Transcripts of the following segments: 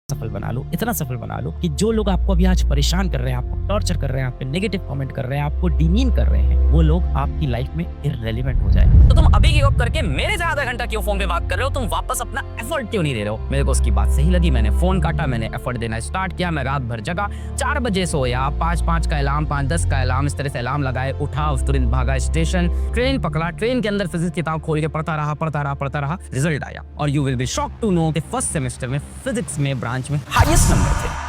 सफल बना लो, इतना सफल बना लो कि जो लोग आपको अभी आज परेशान कर रहे हैं, आपको टॉर्चर कर रहे हैं, आप पे नेगेटिव कमेंट कर रहे हैं, आपको डिमीन कर रहे हैं, वो लोग आपकी लाइफ में इररेलेवेंट हो जाए। तो तुम अभी गिव अप करके मेरे से आधा घंटा क्यों फोन पे बात कर रहे हो? तुम वापस अपना एफर्ट क्यों नहीं दे रहे हो? मेरे को उसकी बात सही लगी, मैंने फोन काटा, मैंने एफर्ट देना स्टार्ट किया। मैं रात भर जगा, 4 बजे सोया, 5 का अलार्म, 5-10 का अलार्म, इस तरह से अलार्म लगाए, उठा, तुरंत भागा स्टेशन, ट्रेन पकड़ा, ट्रेन के अंदर फिजिक्स किताब खोल के पढ़ता रहा, रिजल्ट आया और you will be shock to know कि फर्स्ट सेमेस्टर में फिजिक्स में ब्रांच में हाईएस्ट नंबर थे।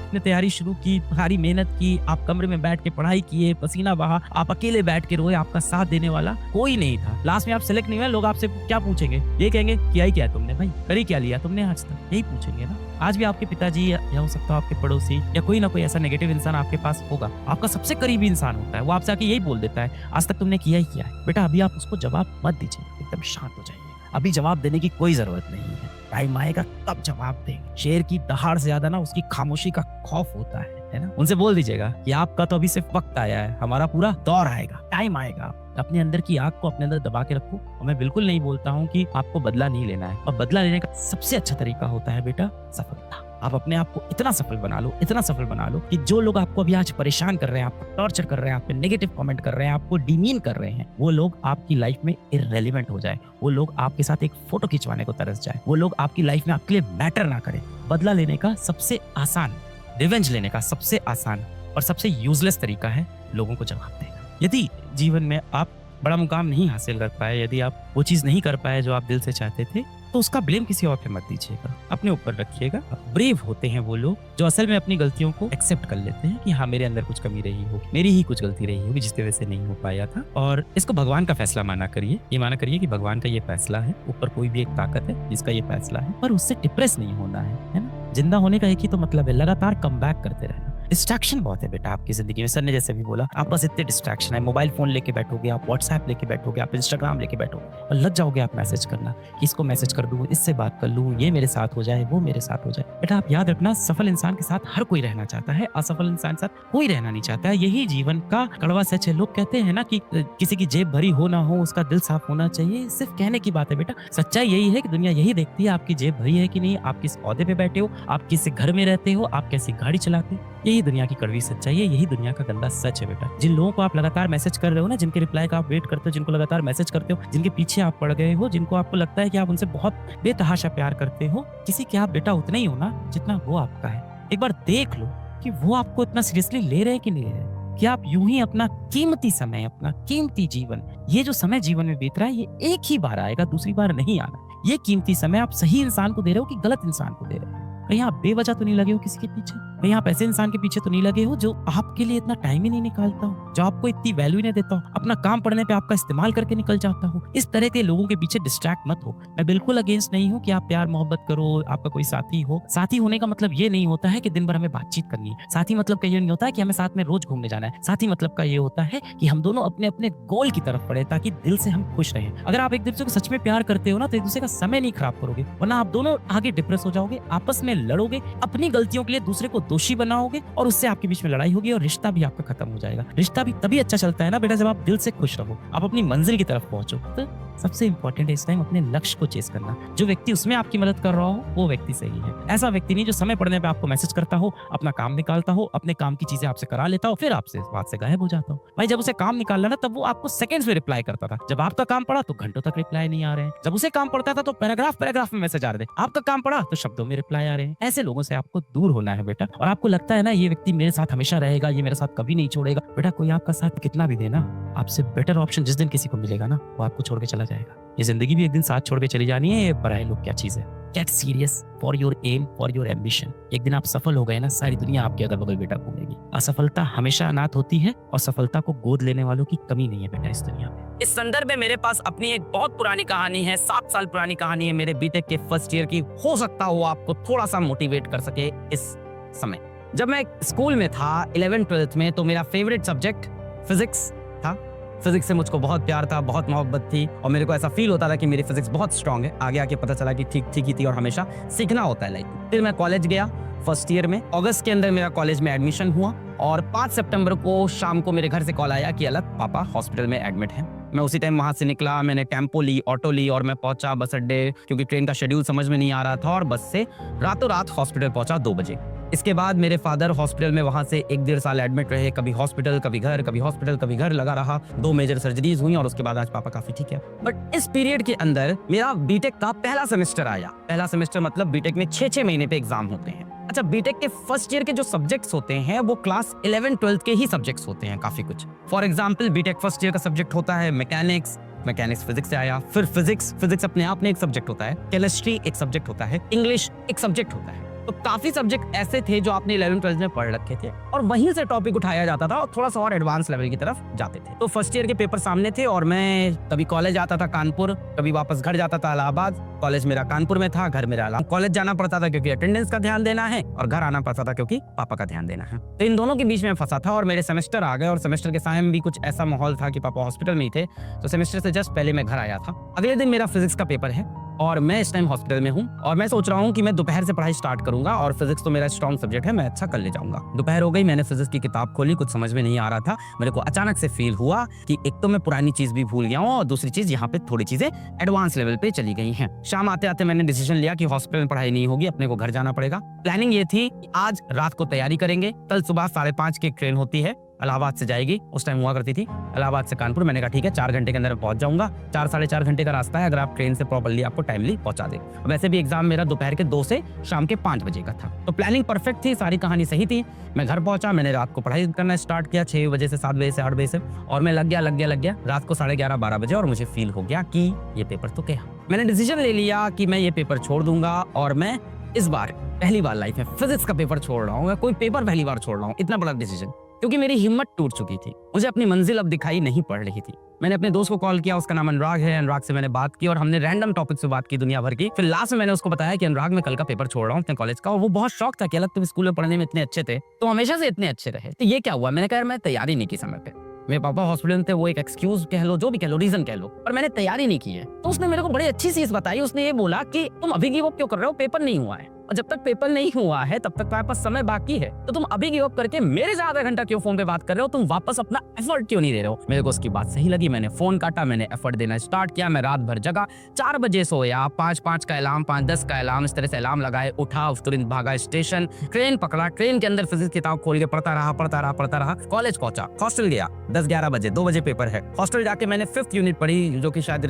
आपने तैयारी शुरू की, भारी मेहनत की, आप कमरे में बैठ के पढ़ाई किए, पसीना बहा, आप अकेले बैठ के रोए, आपका साथ देने वाला कोई नहीं था। लास्ट में आप सेलेक्ट नहीं हुए, लोग आपसे क्या पूछेंगे? ये कहेंगे किया ही क्या तुमने भाई, करी क्या लिया तुमने आज तक, यही पूछेंगे ना। आज भी आपके पिताजी या हो सकता है आपके पड़ोसी या कोई ना कोई ऐसा नेगेटिव इंसान आपके पास होगा, आपका सबसे करीबी इंसान होता है, वो आपसे आके यही बोल देता है आज तक तुमने किया ही क्या है। बेटा अभी आप उसको जवाब मत दीजिए, एकदम शांत हो जाइए, अभी जवाब देने की कोई जरूरत नहीं है, टाइम आएगा तब जवाब देंगे। शेर की दहाड़ से ज्यादा ना उसकी खामोशी का खौफ होता है ना। उनसे बोल दीजिएगा कि आपका तो अभी सिर्फ वक्त आया है, हमारा पूरा दौर आएगा, टाइम आएगा। अपने अंदर की आग को अपने अंदर दबा के रखो। और मैं बिल्कुल नहीं बोलता हूँ कि आपको बदला नहीं लेना है, और बदला लेने का सबसे अच्छा तरीका होता है बेटा सफलता। आप अपने आप को इतना सफल बना लो, इतना सफल बना लो कि जो लोग आपको अभी आज परेशान कर रहे हैं, आपको टॉर्चर कर रहे हैं, आप पे नेगेटिव कमेंट कर रहे हैं, आपको डिमीन कर रहे हैं, वो लोग आपकी लाइफ में इररेलेवेंट हो जाए, वो लोग आपके साथ एक फोटो खिंचवाने को तरस जाए, वो लोग आपकी लाइफ में आपके लिए मैटर ना करें। बदला लेने का सबसे आसान, रिवेंज लेने का सबसे आसान और सबसे यूजलेस तरीका है लोगों को जवाब देना। यदि जीवन में आप बड़ा मुकाम नहीं हासिल कर पाए, यदि आप वो चीज नहीं कर पाए जो आप दिल से चाहते थे, तो उसका ब्लेम किसी और पे मत दीजिएगा, अपने ऊपर रखिएगा। ब्रेव होते हैं वो लोग जो असल में अपनी गलतियों को एक्सेप्ट कर लेते हैं कि हाँ मेरे अंदर कुछ कमी रही होगी, मेरी ही कुछ गलती रही होगी जिसकी वजह से नहीं हो पाया था। और इसको भगवान का फैसला माना करिए, ये माना करिए कि भगवान का ये फैसला है, ऊपर कोई भी एक ताकत है जिसका ये फैसला है, पर उससे डिप्रेस नहीं होना है ना। जिंदा होने का एक ही तो मतलब है, लगातार कम बैक करते रहना। डिस्ट्रैक्शन बहुत है बेटा आपकी जिंदगी में, सर ने जैसे भी बोला, आप बस इतने डिस्ट्रैक्शन है, मोबाइल फोन लेके बैठोगे, आप व्हाट्सएप लेके बैठोगे, आप इंस्टाग्राम लेके बैठोगे और लग जाओगे आप मैसेज करना कि इसको मैसेज कर दूं, इससे बात कर लूं, ये मेरे साथ हो जाए, वो मेरे साथ हो जाए। बेटा आप याद रखना, सफल इंसान के साथ हर कोई रहना चाहता है, असफल इंसान के साथ कोई रहना नहीं चाहता है। यही जीवन का कड़वा सच है। लोग कहते हैं ना कि किसी की जेब भरी हो ना हो, उसका दिल साफ होना चाहिए, सिर्फ कहने की बात है बेटा। सच्चाई यही है कि दुनिया यही देखती है आपकी जेब भरी है कि नहीं, आप किस ओहदे पे बैठे हो, आप किस घर में रहते हो, आप कैसी गाड़ी चलाते हो। यही दुनिया की कड़वी सच्चाई है, यही दुनिया का गंदा सच है बेटा। जिन लोगों को आप लगातार मैसेज कर रहे हो ना, जिनके रिप्लाई का आप वेट करते हो, जिनको लगातार मैसेज करते हो, जिनके पीछे आप पड़ गए हो, जिनको आपको लगता है कि आप उनसे बहुत बेतहाशा प्यार करते हो, किसी के आप बेटा उतना ही हो ना जितना वो आपका है। एक बार देख लो कि वो आपको इतना सीरियसली ले रहे हैं कि नहीं ले रहे, कि आप यूं ही अपना कीमती समय, अपना कीमती जीवन, ये जो समय जीवन में बीत रहा है, ये एक ही बार आएगा, दूसरी बार नहीं आना। ये कीमती समय आप सही इंसान को दे रहे हो कि गलत इंसान को दे रहे हो? कहीं आप बेवजह तो नहीं लगे हो किसी के पीछे? कहीं आप ऐसे इंसान के पीछे तो नहीं लगे हो जो आपके लिए इतना टाइम ही नहीं निकालता हो, जो आपको इतनी वैल्यू नहीं देता हो, अपना काम पढ़ने पे आपका इस्तेमाल करके निकल जाता हो? इस तरह के लोगों के पीछे डिस्ट्रैक्ट मत हो। मैं बिल्कुल अगेंस्ट नहीं हूँ कि आप प्यार मोहब्बत करो, आपका कोई साथी हो। साथी होने का मतलब ये नहीं होता है कि दिन भर हमें बातचीत करनी है। साथी मतलब का ये नहीं होता है कि हमें साथ में रोज घूमने जाना है। साथी मतलब का ये होता है कि हम दोनों अपने अपने गोल की तरफ बढ़े, ताकि दिल से हम खुश रहें। अगर आप एक दूसरे को सच में प्यार करते हो ना, तो एक दूसरे का समय नहीं खराब करोगे, वरना आप दोनों आगे डिप्रेस हो जाओगे, आपस में लड़ोगे, अपनी गलतियों के लिए दूसरे को दोषी बनाओगे, और उससे आपके बीच में लड़ाई होगी और रिश्ता भी आपका खत्म हो जाएगा। रिश्ता भी तभी अच्छा चलता है ना बेटा जब आप दिल से खुश रहो, आप अपनी मंजिल की तरफ पहुंचो। तो सबसे इंपॉर्टेंट है इस टाइम अपने लक्ष्य को चेस करना। जो व्यक्ति उसमें आपकी मदद कर रहा हो वो व्यक्ति सही है। ऐसा व्यक्ति नहीं जो समय पड़ने पे आपको मैसेज करता हो, अपना काम निकालता हो, अपने काम की चीजें आपसे करा लेता हो, फिर आपसे बात से गायब हो जाता हो। भाई जब उसे काम निकालना ना, तब वो आपको सेकंड्स में रिप्लाई करता था। जब आपका काम पड़ा तो घंटों तक रिप्लाई नहीं आ रहे हैं। जब उसे काम पड़ता था तो पैराग्राफ में मैसेज आ रहे थे। आपका काम पड़ा तो शब्दों में रिप्लाई आ रहे हैं। ऐसे लोगों से आपको दूर होना है बेटा। और आपको लगता है ना ये व्यक्ति मेरे साथ हमेशा रहेगा, ये मेरे साथ कभी नहीं छोड़ेगा, बेटा कोई आपका साथ कितना भी देना, आपसे बेटर ऑप्शन जिस दिन किसी को मिलेगा ना, वो आपको छोड़ के चला जाएगा। ये जिंदगी भी एक दिन साथ छोड़ के चली जानी है। ये पराए लोग क्या चीज है। Get serious for your aim, for your ambition. एक दिन आप सफल हो गए ना, सारी दुनिया आपके अगल बगल बेटा घूमेगी। असफलता हमेशा अनाथ होती है, और सफलता को गोद लेने वालों की कमी नहीं है बेटा इस दुनिया में। इस संदर्भ में मेरे पास अपनी एक बहुत पुरानी कहानी है, 7 साल पुरानी कहानी है मेरे बीटेक के फर्स्ट ईयर की। हो सकता हो आपको थोड़ा सा मोटिवेट कर सके इस समय। जब मैं स्कूल में था 11th-12th में, तो मेरा फेवरेट सब्जेक्ट फिजिक्स था। फिजिक्स से मुझको बहुत प्यार था, बहुत मोहब्बत थी, और मेरे को ऐसा फील होता था कि मेरी फिजिक्स बहुत स्ट्रांग है। आगे आके पता चला कि ठीक ही थी, और हमेशा सीखना होता है लाइफ में। फिर मैं कॉलेज गया फर्स्ट ईयर में, अगस्त के अंदर मेरा कॉलेज में एडमिशन हुआ, और 5 सितंबर को शाम को मेरे घर से कॉल आया कि अलग पापा हॉस्पिटल में एडमिट हैं। मैं उसी टाइम वहां से निकला, मैंने टेम्पो ली, ऑटो ली और मैं पहुंचा बस अड्डे, क्योंकि ट्रेन का शेड्यूल समझ में नहीं आ रहा था, और बस से रातों रात हॉस्पिटल पहुंचा 2 बजे। इसके बाद मेरे फादर हॉस्पिटल में वहां से 1-1.5 साल एडमिट रहे, कभी हॉस्पिटल कभी घर, कभी हॉस्पिटल कभी घर लगा रहा। 2 मेजर सर्जरीज हुई और उसके बाद आज पापा काफी ठीक है। बट इस पीरियड के अंदर मेरा बीटेक का पहला सेमेस्टर आया। पहला सेमेस्टर मतलब बीटेक में 6-6 महीने पे एग्जाम होते हैं। अच्छा, बीटेक के फर्स्ट ईयर के जो सब्जेक्ट्स होते हैं वो क्लास 11-12 के ही सब्जेक्ट्स होते हैं काफी कुछ। For example BTech first year का सब्जेक्ट होता है मैकेनिक्स फिजिक्स से आया, फिर फिजिक्स अपने आप में एक सब्जेक्ट होता है, केमिस्ट्री एक सब्जेक्ट होता है, इंग्लिश एक सब्जेक्ट होता है। तो काफी सब्जेक्ट ऐसे थे जो आपने 11-12 में पढ़ रखे थे और वहीं से टॉपिक उठाया जाता था और थोड़ा सा और एडवांस लेवल की तरफ जाते थे। तो फर्स्ट ईयर के पेपर सामने थे और मैं कभी कॉलेज आता था कानपुर, कभी वापस घर जाता था इलाहाबाद। कॉलेज मेरा कानपुर में था, घर मेरा इलाहाबाद। कॉलेज जाना पड़ता था क्योंकि अटेंडेंस का ध्यान देना है, और घर आना पड़ता था क्योंकि पापा का ध्यान देना है। तो इन दोनों के बीच में फंसा था और मेरे सेमेस्टर आ गए, और सेमेस्टर के समय भी कुछ ऐसा माहौल था कि पापा हॉस्पिटल में ही थे। तो सेमेस्टर से जस्ट पहले मैं घर आया था। अगले दिन मेरा फिजिक्स का पेपर है और मैं इस टाइम हॉस्पिटल में हूँ, और मैं सोच रहा हूँ कि मैं दोपहर से पढ़ाई स्टार्ट करूंगा, और फिजिक्स तो मेरा स्ट्रॉन्ग सब्जेक्ट है, मैं अच्छा कर ले जाऊंगा। दोपहर हो गई, मैंने फिजिक्स की किताब खोली, कुछ समझ में नहीं आ रहा था। मेरे को अचानक से फील हुआ कि एक तो मैं पुरानी चीज भी भूल गया हूँ, और दूसरी चीज यहाँ पे थोड़ी चीजें एडवांस लेवल पे चली गई हैं। शाम आते आते मैंने डिसीजन लिया कि हॉस्पिटल में पढ़ाई नहीं होगी, अपने को घर जाना पड़ेगा। प्लानिंग ये थी कि आज रात को तैयारी करेंगे, कल सुबह 5:30 की एक ट्रेन होती है, इलाहाबाद से जाएगी, उस टाइम हुआ करती थी, इलाहाबाद से कानपुर। मैंने कहा ठीक है, 4 घंटे के अंदर पहुंच जाऊंगा। 4-4.5 घंटे का रास्ता है, अगर आप ट्रेन से प्रॉपर्ली आपको टाइमली पहुंचा दे। वैसे भी एग्जाम मेरा दोपहर के 2 से शाम के 5 बजे का था, तो प्लानिंग परफेक्ट थी, सारी कहानी सही थी। मैं घर पहुंचा, मैंने रात को पढ़ाई करना स्टार्ट किया 6 बजे से 7 बजे से 8 बजे से, और मैं लग गया रात को 11:30-12 बजे, और मुझे फील हो गया कि ये पेपर तो क्या। मैंने डिसीजन ले लिया कि मैं ये पेपर छोड़ दूंगा, और मैं इस बार पहली बार लाइफ में फिजिक्स का पेपर छोड़ रहा हूँ, मैं कोई पेपर पहली बार छोड़ रहा हूँ। इतना बड़ा डिसीजन, क्योंकि मेरी हिम्मत टूट चुकी थी, मुझे अपनी मंजिल अब दिखाई नहीं पड़ रही थी। मैंने अपने दोस्त को कॉल किया, उसका नाम अनुराग है, अनुराग से मैंने बात की और हमने रैंडम टॉपिक से बात की दुनिया भर की। फिर लास्ट में मैंने उसको बताया कि अनुराग मैं कल का पेपर छोड़ रहा हूँ अपने कॉलेज का, और वो बहुत शौक था कि अलग तुम स्कूल में पढ़ने में इतने अच्छे थे, तो हमेशा से इतने अच्छे रहे, तो ये क्या हुआ। मैंने कहा मैं तैयारी नहीं की समय पे, मेरे पापा हॉस्पिटल में थे, वो एक एक्सक्यूज कह लो, जो भी कह लो, रीजन कह लो, पर मैंने तैयारी नहीं की है। तो उसने मेरे को बड़ी अच्छी चीज बताई, उसने ये बोला कि तुम अभी गिव अप क्यों कर रहे हो, पेपर नहीं हुआ है, और जब तक पेपर नहीं हुआ है तब तक तुम्हारे पास समय बाकी है, तो तुम अभी गिव अप करके मेरे से आधा घंटा क्यों फोन पे बात कर रहे हो, तुम वापस अपना एफर्ट क्यों नहीं दे रहे हो। मेरे को उसकी बात सही लगी, मैंने फोन काटा, मैंने एफर्ट देना स्टार्ट किया। मैं रात भर जगा, 4 बजे सोया, 5:05 का अलार्म, 5:10 का अलार्म, इस तरह से अलार्म लगाए, उठा, तुरंत भागा स्टेशन, ट्रेन पकड़ा, ट्रेन के अंदर फिजिक्स किताब खोल के पढ़ता रहा। कॉलेज पहुंचा, हॉस्टल गया, 10-11 बजे, 2 बजे पेपर है। हॉस्टल जाके मैंने 5th यूनिट पढ़ी, जो कि शायद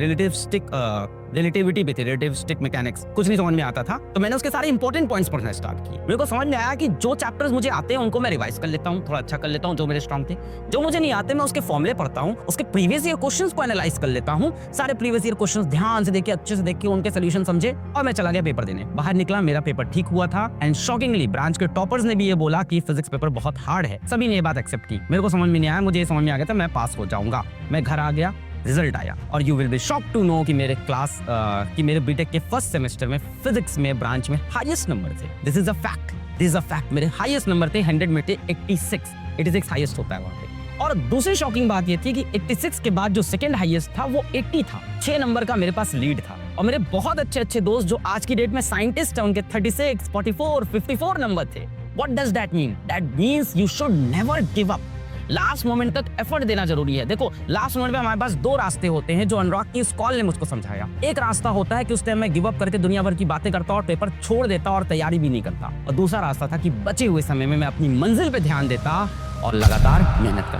रिलेटिविटी पे थी, रिलेटिविस्टिक मैकेनिक्स, कुछ नहीं समझ में आता था, तो मैंने उसके सारे इंपॉर्टेंट पॉइंट्स पढ़ना स्टार्ट किए। मेरे को समझ में आया कि जो चैप्टर्स मुझे आते हैं उनको मैं रिवाइज कर लेता हूँ, थोड़ा अच्छा कर लेता हूँ, जो मेरे स्ट्रॉन्ग थे। जो मुझे नहीं आते मैं उसके फॉर्मूले पढ़ता हूँ, उसके प्रीवियस ईयर क्वेश्चंस को एनालाइज कर लेता हूँ, सारे प्रीवियस ईयर क्वेश्चंस ध्यान से देखे, अच्छे से देखे, उनके सोल्यूशन समझे, और मैं चला गया पेपर देने। बाहर निकला, मेरा पेपर ठीक हुआ था, एंड शॉकिंगली ब्रांच के टॉपर्स ने भी ये बोला कि फिजिक्स पेपर बहुत हार्ड है। सभी ने ये बात एक्सेप्ट की। मेरे को समझ में नहीं आया, मुझे ये समझ में आ गया था मैं पास हो जाऊंगा। मैं घर आ गया, रिजल्ट आया, और you will be shock to know कि मेरे बीटेक के फर्स्ट सेमेस्टर में फिजिक्स में ब्रांच में हाईएस्ट नंबर थे। दिस इज अ फैक्ट, मेरे हाईएस्ट नंबर थे 100 में थे 86 हाईएस्ट होता है वहाँ पे। और दूसरी शॉकिंग बात ये थी कि 86 के बाद जो सेकंड हाईएस्ट था वो 80 था, 6 नंबर का मेरे पास लीड था। और मेरे बहुत अच्छे दोस्त जो आज की डेट में साइंटिस्ट हैं, उनके 36, 44, 54 नंबर थे। What does that mean? That means you should never give up. Last moment तक एफर्ट देना जरूरी है। देखो, लास्ट मोमेंट में हमारे पास 2 रास्ते होते हैं, जो अनुराग की इस कॉल ने मुझको समझाया। एक रास्ता होता है कि उस टाइम मैं गिव अप करके दुनिया भर की बातें करता और पेपर छोड़ देता और तैयारी भी नहीं करता, और दूसरा रास्ता था कि बचे हुए समय में मैं अपनी मंजिल पे ध्यान देता और लगातार मेहनत करता।